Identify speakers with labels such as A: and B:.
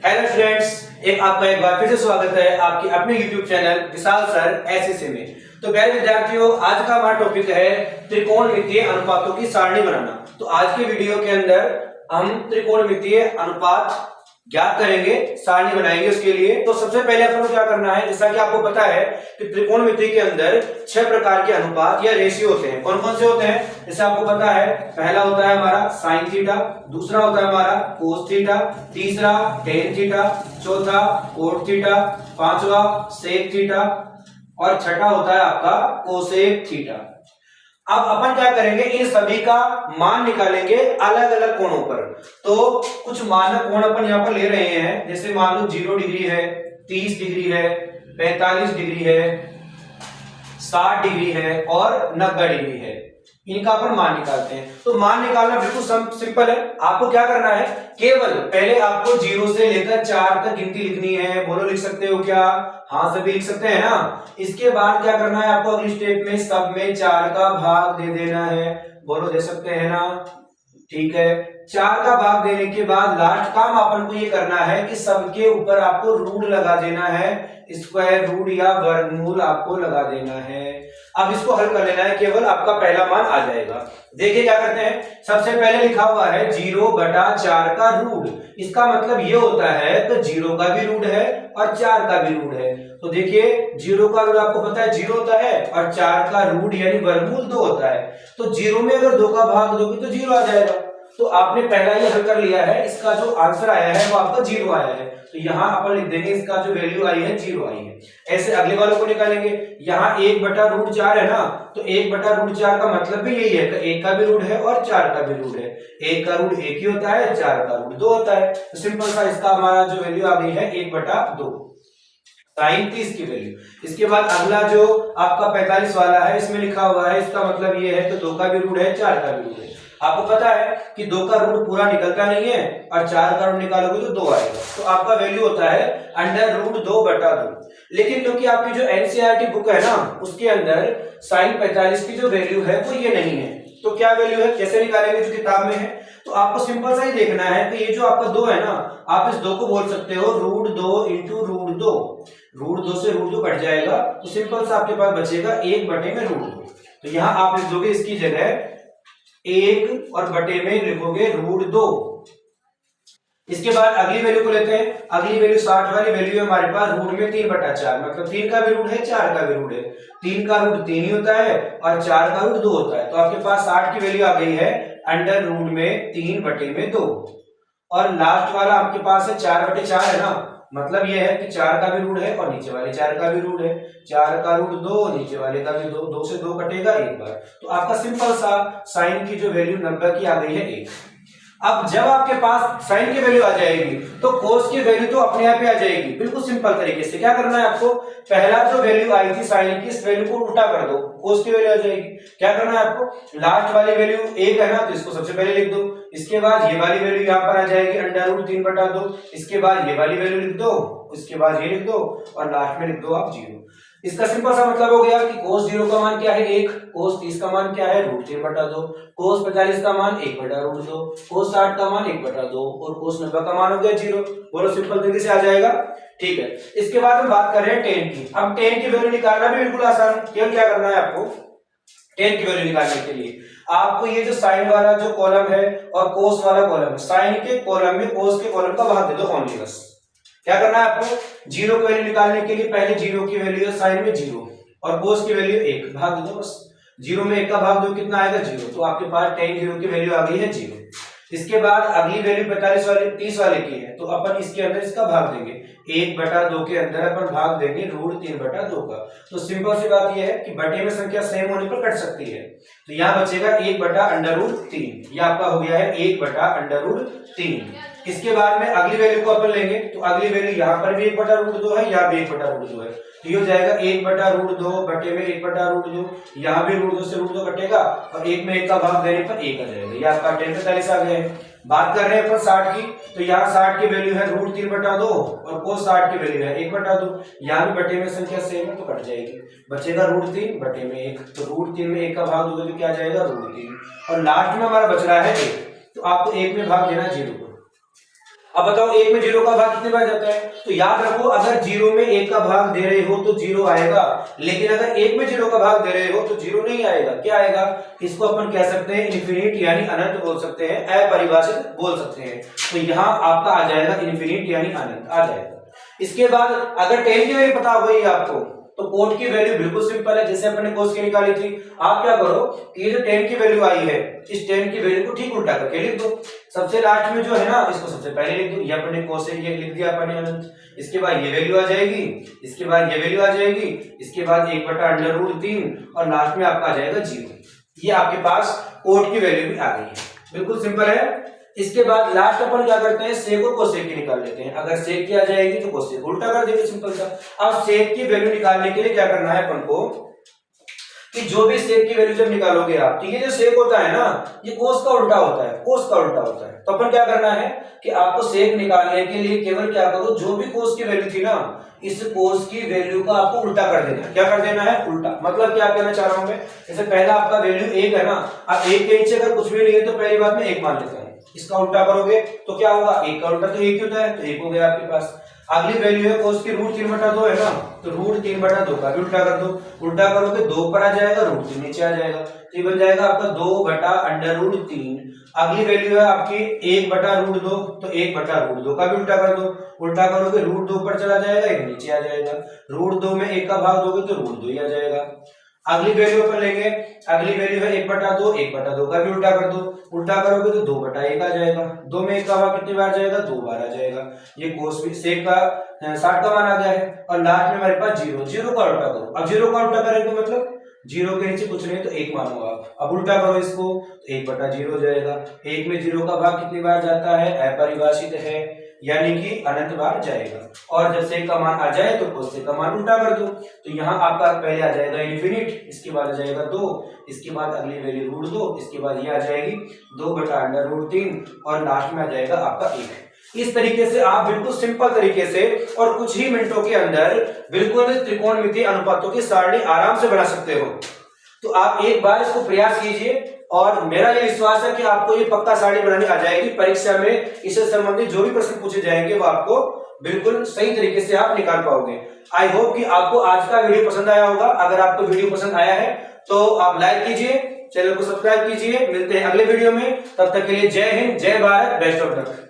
A: Hello students, आपका एक बार फिर से स्वागत है आपके अपने YouTube चैनल विशाल सर एसएससी में। तो प्यारे विद्यार्थियों, आज का हमारा टॉपिक है त्रिकोणमितीय अनुपातों की सारणी बनाना। तो आज के वीडियो के अंदर हम त्रिकोणमितीय अनुपात ज्ञात करेंगे, सारणी बनाएंगे उसके लिए। तो सबसे पहले अपन को क्या करना है, जैसा कि आपको पता है कि त्रिकोणमिति के अंदर 6 प्रकार के अनुपात या रेशियो होते हैं। कौन कौन से होते हैं, जैसे आपको पता है, पहला होता है हमारा साइन थीटा, दूसरा होता है हमारा कोस थीटा, तीसरा टेन थीटा, चौथा कोट थीटा, पांचवा सेक थीटा और छठा होता है आपका कोसेक थीटा। अब अपन क्या करेंगे, इन सभी का मान निकालेंगे अलग अलग कोणों पर। तो कुछ मानक कोण अपन यहां पर ले रहे हैं, जैसे मान लो 0 डिग्री है, 30 डिग्री है, 45 डिग्री है, 60 डिग्री है और 90 डिग्री है। इनका अपन मान निकालते हैं। तो मान निकालना बिल्कुल सिंपल है। आपको क्या करना है, केवल पहले आपको 0 से लेकर 4 तक गिनती लिखनी है। बोलो, लिख सकते हो क्या? हाँ, सभी लिख सकते हैं ना। इसके बाद क्या करना है आपको, अगली स्टेप में सब में 4 का भाग दे देना है। बोलो, दे सकते हैं ना? ठीक है। 4 का भाग देने के बाद लास्ट काम अपन को ये करना है कि सबके ऊपर आपको रूट लगा देना है, स्क्वायर रूट या वर्गमूल आपको लगा देना है। अब इसको हल कर लेना है, केवल आपका पहला मान आ जाएगा। देखिए क्या करते हैं, सबसे पहले लिखा हुआ है 0/4 का रूट। इसका मतलब ये होता है तो 0 का भी रूट है और 4 का भी रूट है। तो देखिए 0 का रूट आपको पता है 0 होता है और 4 का रूट यानी वर्गमूल 2 होता है। तो 0 में अगर 2 का भाग दोगे तो 0 आ जाएगा। तो आपने पहला ये हल कर लिया है, इसका जो आंसर आया है वो आपका 0 आया है। तो यहाँ अपन लिख देंगे इसका जो वैल्यू आई है 0 आई है। ऐसे अगले वालों को निकालेंगे। यहाँ 1/√4 है ना, तो 1/√4 का मतलब भी यही है कि 1 का भी रूट है और 4 का भी रूट है। 1 का रूट 1 ही होता है, 4 का रूट 2 होता है। तो सिंपल सा इसका हमारा जो वैल्यू आ गई है 1/2 साइन 30 की वैल्यू। इसके बाद अगला जो आपका 45 वाला है, इसमें लिखा हुआ है, इसका मतलब ये है कि 2 का भी रूट है, 4 का भी रूट है। आपको पता है कि 2 का रूट पूरा निकलता नहीं है और 4 का रूट निकालोगे तो 2 आएगा। तो आपका वैल्यू होता है √2/2। लेकिन क्योंकि आपकी जो एनसीईआरटी बुक है ना, उसके अंदर साइन 45 की जो वैल्यू है वो ये नहीं है। तो क्या वैल्यू है, कैसे निकालेंगे, जो किताब में है। तो आपको सिंपल सा ही देखना है कि ये जो आपका 2 है ना, आप इस 2 को बोल सकते हो √2 × √2। √2 से √2 कट जाएगा, तो सिंपल सा आपके पास बचेगा 1/√2। तो यहां आप लिख दोगे इसकी जगह 1 और बटे में लिखोगे √2। इसके बाद अगली वैल्यू को लेते हैं। अगली वैल्यू 60 वाली वैल्यू है हमारे पास, रूट में 3/4, मतलब 3 का भी रूट है, 4 का भी रूट है। 3 का रूट 3 ही होता है और 4 का रूट 2 होता है। तो आपके पास 60 की वैल्यू आ गई है √3 में 3/2। और लास्ट वाला आपके पास है 4/4 है ना, मतलब ये है कि 4 का भी रूट है और नीचे वाले 4 का भी रूट है। 4 का रूट 2, नीचे वाले का भी 2, 2 से 2 कटेगा एक बार। तो आपका सिंपल सा साइन की जो वैल्यू 90 की आ गई है 1। अब जब आपके पास साइन की वैल्यू आ जाएगी तो कोस की वैल्यू तो अपने आप ही आ जाएगी। बिल्कुल सिंपल तरीके से क्या करना है आपको, पहला जो वैल्यू आई थी साइन की, इस वैल्यू को उल्टा कर दो, कोस की वैल्यू आ जाएगी। क्या करना है आपको, लास्ट वाली वैल्यू 1 है ना, तो इसको सबसे पहले लिख दो। इसके बाद ये वाली वैल्यू यहाँ पर आ जाएगी √3/2। इसके बाद ये वाली वैल्यू लिख दो, उसके बाद ये लिख दो और लास्ट में लिख दो आप 0। इसका सिंपल सा मतलब हो गया कि cos 0 का मान क्या है 1, cos 30 का मान क्या है √3/2, cos 45 का मान 1/√2, cos 60 का मान 1/2 और cos 90 का मान हो गया 0। बोलो, सिंपल तरीके से आ जाएगा। ठीक है। इसके बाद हम बात कर रहे हैं tan की। अब tan की वैल्यू निकालना भी बिल्कुल आसान है। केवल क्या करना है आपको, tan की वैल्यू निकालने के लिए आपको ये जो साइन वाला जो कॉलम है और cos वाला कॉलम है, साइन के कॉलम में cos के कॉलम का भाग दे दो ओनली। बस क्या करना है आपको, 0 की वैल्यू निकालने के लिए पहले 0 की वैल्यू है साइन में 0 और cos की वैल्यू 1, भाग दो बस। 0 में 1 का भाग दो, कितना आएगा 0। तो आपके पास tan 0 की वैल्यू आ गई है 0। इसके बाद अगली वैल्यू 45 वाले 30 वाले की है, तो अपन इसके अंदर इसका भाग देंगे 1/2 के अंदर अपन भाग देंगे √3/2 का। तो सिंपल सी बात यह है कि बटे में संख्या सेम होने पर कट सकती है। तो यहाँ बचेगा 1/√3। यह आपका हो गया है 1/√3। इसके बाद में अगली वैल्यू को अपन लेंगे, तो अगली वैल्यू यहाँ पर भी 1/√2 है, यहाँ भी 1/√2 है। तो ये हो जाएगा 1/√2 बटे में 1/√2। यहाँ भी √2 से √2 कटेगा और 1 में 1 का भाग देने पर 1 आ जाएगा। ये आपका tan 45 आ गया है। बात कर रहे हैं अपन 60 की, तो यहाँ 60 की वैल्यू है √3/2 और cos 60 की वैल्यू है 1/2। यहाँ भी बटे में संख्या सेम है तो कट जाएगी, बचेगा √3 बटे में 1। तो √3 में 1 का भाग दोगे तो क्या आ जाएगा √3 और लास्ट में हमारा बच रहा है 1। तो आपको 1 में भाग देना 0 को। अब बताओ 1 में 0 का भाग कितने बार जाता है? तो याद रखो, अगर 0 में 1 का भाग दे रहे हो तो 0 आएगा, लेकिन अगर 1 में 0 का भाग दे रहे हो तो 0 नहीं आएगा। क्या आएगा? इसको अपन कह सकते हैं इनफिनिट यानी अनंत बोल सकते हैं, अपरिभाषित बोल सकते हैं। तो यहाँ आपका आ जाएगा इनफिनिट यानी अनंत आ जाएगा। इसके बाद अगर टेन की वैल्यू पता हो गई आपको, तो कोट की वैल्यू बिल्कुल सिंपल है, जैसे अपन ने कोस की निकाली थी। आप क्या करो कि ये जो 10 की वैल्यू आई है, इस 10 की वैल्यू को ठीक उल्टा करके लिख दो। सबसे लास्ट में जो है ना, इसको सबसे पहले लिख दो। ये अपन ने कोस ये लिख दिया अपन ने अनंत, इसके बाद ये वैल्यू आ जाएगी, इसके बाद ये वैल्यू आ जाएगी, इसके बाद 1/√3 और लास्ट में आपका आ जाएगा 0। ये आपके पास कोट की वैल्यू भी आ गई है, बिल्कुल सिंपल है। इसके बाद लास्ट अपन क्या करते हैं, सेक और कोसेक की निकाल लेते हैं। अगर सेक की आ जाएगी तो कोसेक उल्टा कर देंगे, सिंपल सा। अब सेक की वैल्यू निकालने के लिए क्या करना है अपन को, कि जो भी सेक की वैल्यू जब निकालोगे आप, तो ये जो सेक होता है ना, ये कोस का उल्टा होता है, कोस का उल्टा होता है। तो अपन क्या करना है कि आपको सेक निकालने के लिए केवल क्या करो, जो भी कोस की वैल्यू थी ना, इस कोस की वैल्यू को आपको उल्टा कर देना है। क्या कर देना है? उल्टा। मतलब क्या कहना चाह रहा हूं मैं, जैसे पहला आपका वैल्यू 1 है ना, अब 1 के नीचे अगर कुछ भी नहीं है तो पहली बात में 1 मान लेता हूं। इसका उल्टा करोगे तो क्या होगा, 1 का उल्टा तो 1 होता है, तो 1 हो गया आपके पास। अगली वैल्यू है कोस की √3/2 है ना, तो √3/2 का भी उल्टा कर दो। उल्टा करोगे 2 पर आ जाएगा, √3 नीचे आ जाएगा, तो ये बन जाएगा आपका 2/√3। अगली वैल्यू है आपकी 1/√2, तो 1/√2 का भी उल्टा कर दो। उल्टा करोगे √2 पर चला जाएगा, 1 नीचे आ जाएगा, √2 में 1 का भाग दोगे तो √2 ही आ जाएगा। अगली वैल्यू पर लेंगे, अगली वैल्यू है 1/2, 1/2 का भी उल्टा कर दो। उल्टा करोगे तो 2/1 आ जाएगा, 2 में 1 का भाग कितनी बार जाएगा, 2 बार आ जाएगा। ये कोस सेक का 60 का मान आ गया है। और लास्ट में हमारे पास 0 का उल्टा करो। अब 0 का उल्टा करेंगे मतलब 0 के नीचे कुछ नहीं तो 1 मानो आप। अब उल्टा करो इसको तो 1/0 हो जाएगा। 1 में 0 का भाग कितनी बार जाता है, अपरिभाषित है, यानी कि अनंत बार जाएगा। और जब सेक का मान आ जाए तो कोस सेक का मान उल्टा कर दो। तो यहाँ आपका पहले आ जाएगा इनफिनिट, इसके बाद आ जाएगा 2, इसके बाद अगली वैल्यू √2, इसके बाद ये आ जाएगी 2/√3 और लास्ट में आ जाएगा आपका 1। इस तरीके से आप बिल्कुल सिंपल तरीके से और कुछ ही मिनटों के अंदर बिल्कुल त्रिकोणमितीय अनुपातों की सारणी आराम से बना सकते हो। तो आप एक बार इसको प्रयास कीजिए और मेरा यह विश्वास है कि आपको ये पक्का सारणी बनानी आ जाएगी। परीक्षा में इससे संबंधित जो भी प्रश्न पूछे जाएंगे वो आपको बिल्कुल सही तरीके से आप निकाल पाओगे। आई होप कि आपको आज का वीडियो पसंद आया होगा। अगर आपको वीडियो पसंद आया है तो आप लाइक कीजिए, चैनल को सब्सक्राइब कीजिए। मिलते हैं अगले वीडियो में, तब तक के लिए जय हिंद, जय भारत, बेस्ट ऑफ लक।